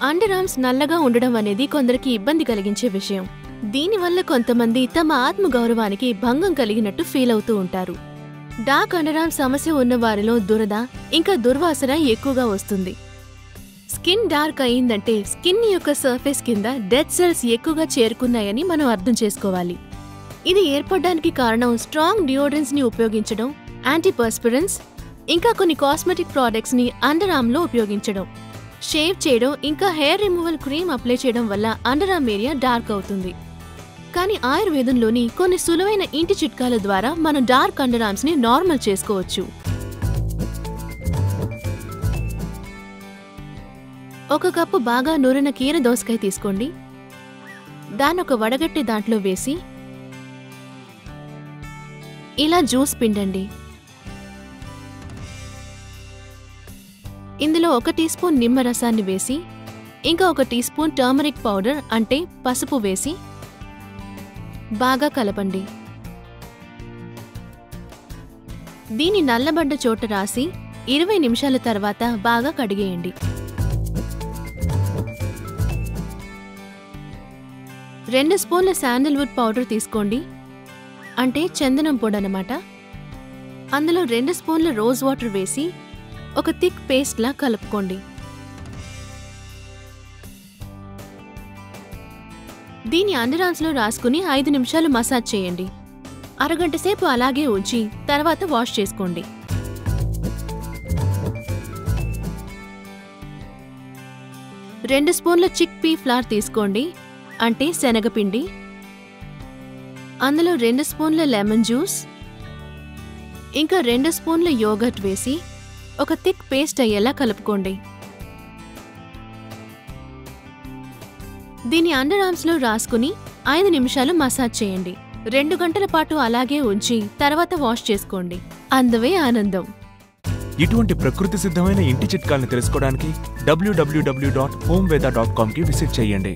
Under arms నల్లగా ఉండడం అనేది కొందరికి ఇబ్బంది కలిగించే విషయం. దీనివల్ల కొంతమంది తమ ఆత్మగౌరవానికి భంగం కలిగినట్టు ఫీల్ అవుతూ ఉంటారు. డార్క్ అండర్ ఆర్మ్ సమస్య ఉన్న వారిలో దురద ఇంకా దుర్వాసన ఎక్కువగా వస్తుంది. స్కిన్ డార్క్ అయిందంటే స్కిన్ యొక్క సర్ఫేస్ కింద డెడ్ సెల్స్ ఎక్కువగా చేరుకున్నాయని మనం అర్థం చేసుకోవాలి. ఇది ఏర్పడడానికి కారణం స్ట్రాంగ్ డియోడ్రెంట్స్ ని ఉపయోగించడం, యాంటీపర్స్పిరెంట్స్ ఇంకా కొన్ని కాస్మెటిక్ ప్రోడక్ట్స్ ని అండర్ ఆర్మ్ లో ఉపయోగించడం, షేవ్ చేయడం ఇంకా హెయిర్ రిమూవల్ క్రీమ్ అప్లై చేయడం వల్ల అండర్ ఆర్మ్ ఏరియా డార్క్ అవుతుంది. కానీ ఆయుర్వేదంలోని కొన్ని సులువైన ఇంటి చిట్కాల ద్వారా మనం డార్క్ అండర్ ఆర్మ్స్ ని నార్మల్ చేసుకోవచ్చు. ఒక కప్పు బాగా నూరిన కీర దోసకాయ తీసుకోండి. దాన్ని ఒక వడగట్టి దాంట్లో వేసి ఇలా జ్యూస్ పిండండి. ఇందులో 1 టీ స్పూన్ నిమ్మరసాన్ని వేసి ఇంకా 1 టీ స్పూన్ టర్మరిక్ పౌడర్ అంటే పసుపు వేసి బాగా కలపండి. దీని నల్లబడ్డ చోట రాసి 20 నిమిషాల తర్వాత బాగా కడిగేయండి. 2 స్పూన్ల శాండల్వుడ్ పౌడర్ తీసుకోండి, అంటే చందనం పొడి అన్నమాట. అందులో 2 స్పూన్ల రోజ్ వాటర్ వేసి ఒక థిక్ పేస్ట్ లా కలుపుకోండి. దీని అండర్ ఆర్మ్స్ లో రాసుకుని 5 నిమిషాలు మసాజ్ చేయండి. అరగంట సేపు అలాగే ఉంచి తర్వాత వాష్ చేసుకోండి. రెండు స్పూన్ల చిక్ పీ ఫ్లార్ తీసుకోండి, అంటే శనగపిండి. అందులో 2 స్పూన్ల లెమన్ జ్యూస్ ఇంకా 2 స్పూన్ల యోగర్ట్ వేసి ఒక థిక్ పేస్ట్ అయ్యేలా కలుపుకోండి. దీని అండర్ ఆర్మ్స్ లో రాసుకుని 5 నిమిషాలు మసాజ్ చేయండి. 2 గంటల పాటు అలాగే ఉంచి తర్వాత వాష్ చేసుకోండి. అందమే ఆనందం. ఇటువంటి ప్రకృతి సిద్ధమైన ఇంటి చిట్కాలను తెలుసుకోవడానికి www.homeveda.com కి విజిట్ చేయండి.